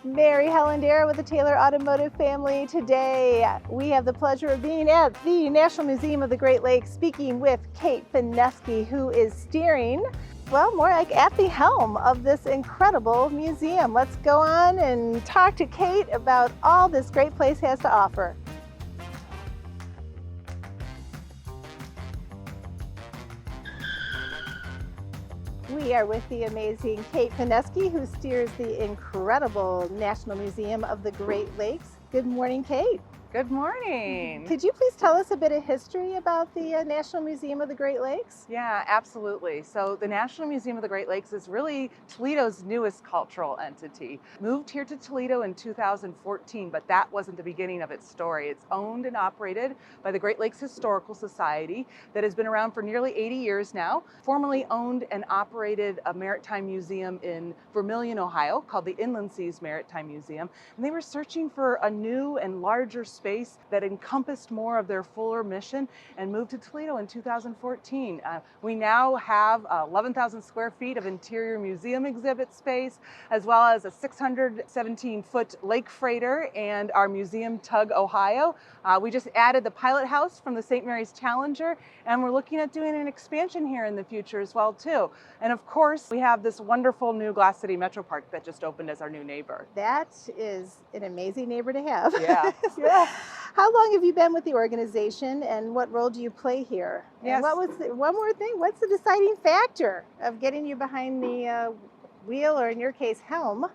Mary Hellandera with the Taylor Automotive family. Today, we have the pleasure of being at the National Museum of the Great Lakes, speaking with Kate Fineske, who is steering, well, more like at the helm of this incredible museum. Let's go on and talk to Kate about all this great place has to offer. We are with the amazing Kate Fineske, who steers the incredible National Museum of the Great Lakes. Good morning, Kate. Good morning. Could you please tell us a bit of history about the National Museum of the Great Lakes? Yeah, absolutely. So the National Museum of the Great Lakes is really Toledo's newest cultural entity. Moved here to Toledo in 2014, but that wasn't the beginning of its story. It's owned and operated by the Great Lakes Historical Society that has been around for nearly 80 years now. Formerly owned and operated a maritime museum in Vermilion, Ohio, called the Inland Seas Maritime Museum. And they were searching for a new and larger space that encompassed more of their fuller mission and moved to Toledo in 2014. We now have 11,000 square feet of interior museum exhibit space, as well as a 617-foot lake freighter and our museum tug, Ohio. We just added the pilot house from the St. Mary's Challenger, and we're looking at doing an expansion here in the future as well, too. And of course, we have this wonderful new Glass City Metro Park that just opened as our new neighbor. That is an amazing neighbor to have. Yeah. Yeah. How long have you been with the organization, and what role do you play here? Yes. And one more thing, what's the deciding factor of getting you behind the wheel, or in your case, helm,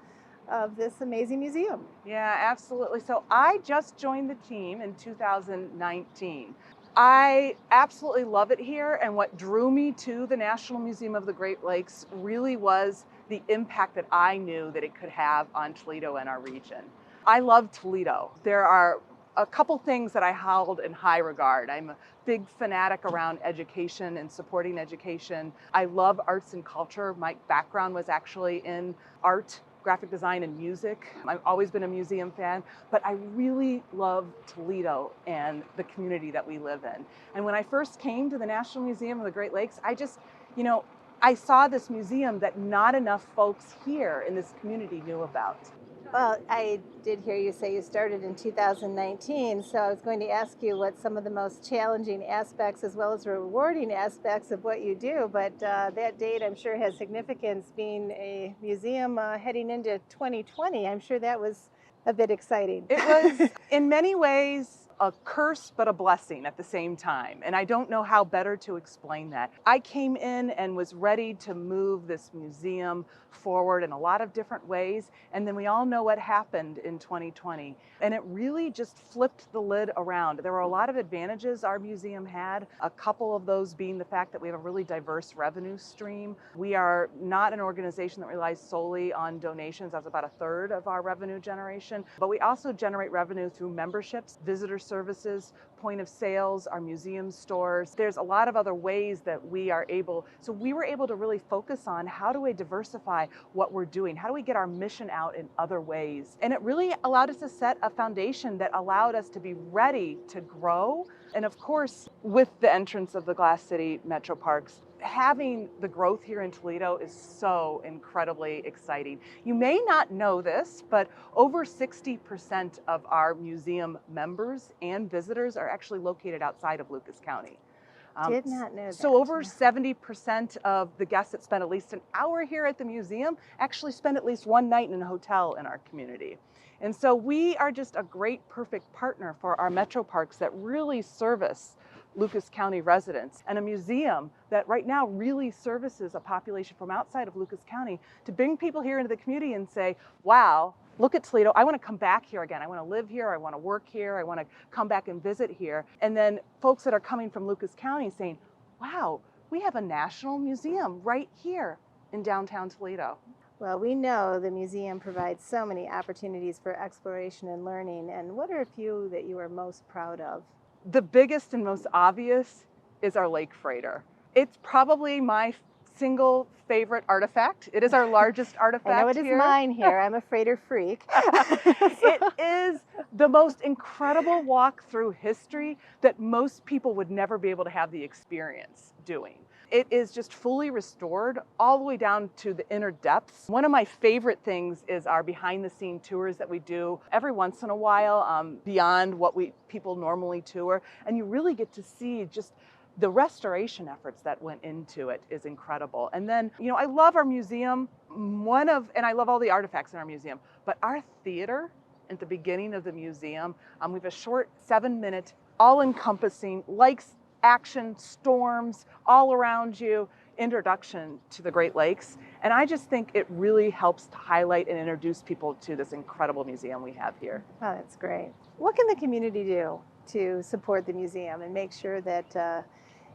of this amazing museum? Yeah, absolutely. So I just joined the team in 2019. I absolutely love it here, and what drew me to the National Museum of the Great Lakes really was the impact that I knew that it could have on Toledo and our region. I love Toledo. There are a couple things that I hold in high regard. I'm a big fanatic around education and supporting education. I love arts and culture. My background was actually in art, graphic design, and music. I've always been a museum fan, but I really love Toledo and the community that we live in. And when I first came to the National Museum of the Great Lakes, I saw this museum that not enough folks here in this community knew about. Well, I did hear you say you started in 2019, so I was going to ask you what some of the most challenging aspects as well as rewarding aspects of what you do, but that date I'm sure has significance, being a museum heading into 2020. I'm sure that was a bit exciting. It was, in many ways, a curse but a blessing at the same time, and I don't know how better to explain that. I came in and was ready to move this museum forward in a lot of different ways, and then we all know what happened in 2020, and it really just flipped the lid around. There were a lot of advantages our museum had, a couple of those being the fact that we have a really diverse revenue stream. We are not an organization that relies solely on donations. That's about a third of our revenue generation, but we also generate revenue through memberships, visitor services, point of sales, our museum stores. There's a lot of other ways that we are able, so we were able to really focus on how do we diversify what we're doing? How do we get our mission out in other ways? And it really allowed us to set a foundation that allowed us to be ready to grow. And of course, with the entrance of the Glass City Metro Parks, having the growth here in Toledo is so incredibly exciting. You may not know this, but over 60% of our museum members and visitors are actually located outside of Lucas County. Did not know that. So over 70% of the guests that spend at least an hour here at the museum actually spend at least one night in a hotel in our community. And so we are just a great, perfect partner for our metro parks that really service Lucas County residents, and a museum that right now really services a population from outside of Lucas County to bring people here into the community and say, wow, look at Toledo, I want to come back here again. I want to live here, I want to work here, I want to come back and visit here. And then folks that are coming from Lucas County saying, wow, we have a national museum right here in downtown Toledo. Well, we know the museum provides so many opportunities for exploration and learning, and what are a few that you are most proud of? The biggest and most obvious is our lake freighter. It's probably my single favorite artifact. It is our largest artifact I know it is mine here. I'm a freighter freak. It is the most incredible walk through history that most people would never be able to have the experience doing. It is just fully restored all the way down to the inner depths. One of my favorite things is our behind the scene tours that we do every once in a while, beyond what people normally tour. And you really get to see just the restoration efforts that went into it is incredible. And then, I love our museum, and I love all the artifacts in our museum, but our theater at the beginning of the museum, we have a short 7-minute, all-encompassing, action, storms all around you, introduction to the Great Lakes. And I just think it really helps to highlight and introduce people to this incredible museum we have here. Oh, that's great. What can the community do to support the museum and make sure that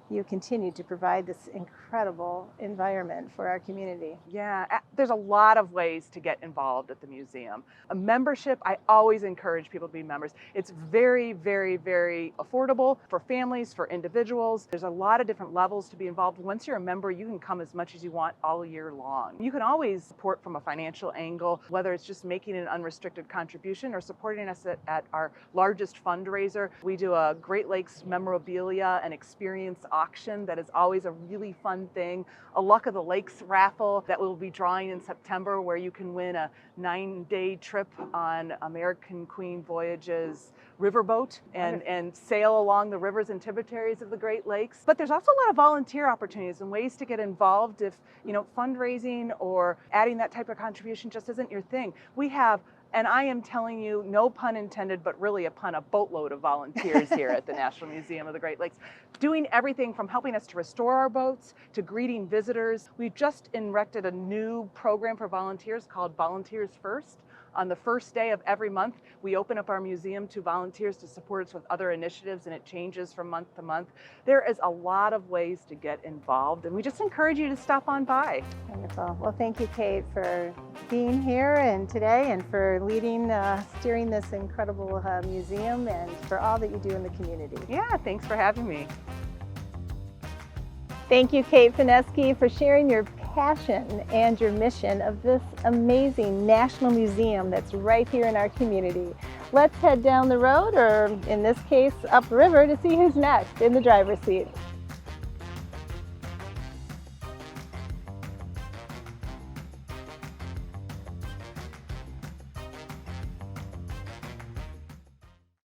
you continue to provide this incredible environment for our community? Yeah, there's a lot of ways to get involved at the museum. A membership, I always encourage people to be members. It's very, very, very affordable for families, for individuals. There's a lot of different levels to be involved. Once you're a member, you can come as much as you want all year long. You can always support from a financial angle, whether it's just making an unrestricted contribution or supporting us at our largest fundraiser. We do a Great Lakes memorabilia and experience auction that is always a really fun thing. A Luck of the Lakes raffle that we'll be drawing in September, where you can win a 9-day trip on American Queen Voyage's riverboat and sail along the rivers and tributaries of the Great Lakes. But there's also a lot of volunteer opportunities and ways to get involved if, fundraising or adding that type of contribution just isn't your thing. We have, and I am telling you, no pun intended, but really a pun, a boatload of volunteers here at the National Museum of the Great Lakes, doing everything from helping us to restore our boats to greeting visitors. We've just erected a new program for volunteers called Volunteers First. On the first day of every month, we open up our museum to volunteers to support us with other initiatives, and it changes from month to month. There is a lot of ways to get involved, and we just encourage you to stop on by. Wonderful. Well, thank you, Kate, for being here and today and for steering this incredible museum and for all that you do in the community. Yeah, thanks for having me. Thank you, Kate Fineske, for sharing your passion and your mission of this amazing national museum that's right here in our community. Let's head down the road, or in this case, upriver, to see who's next in the driver's seat.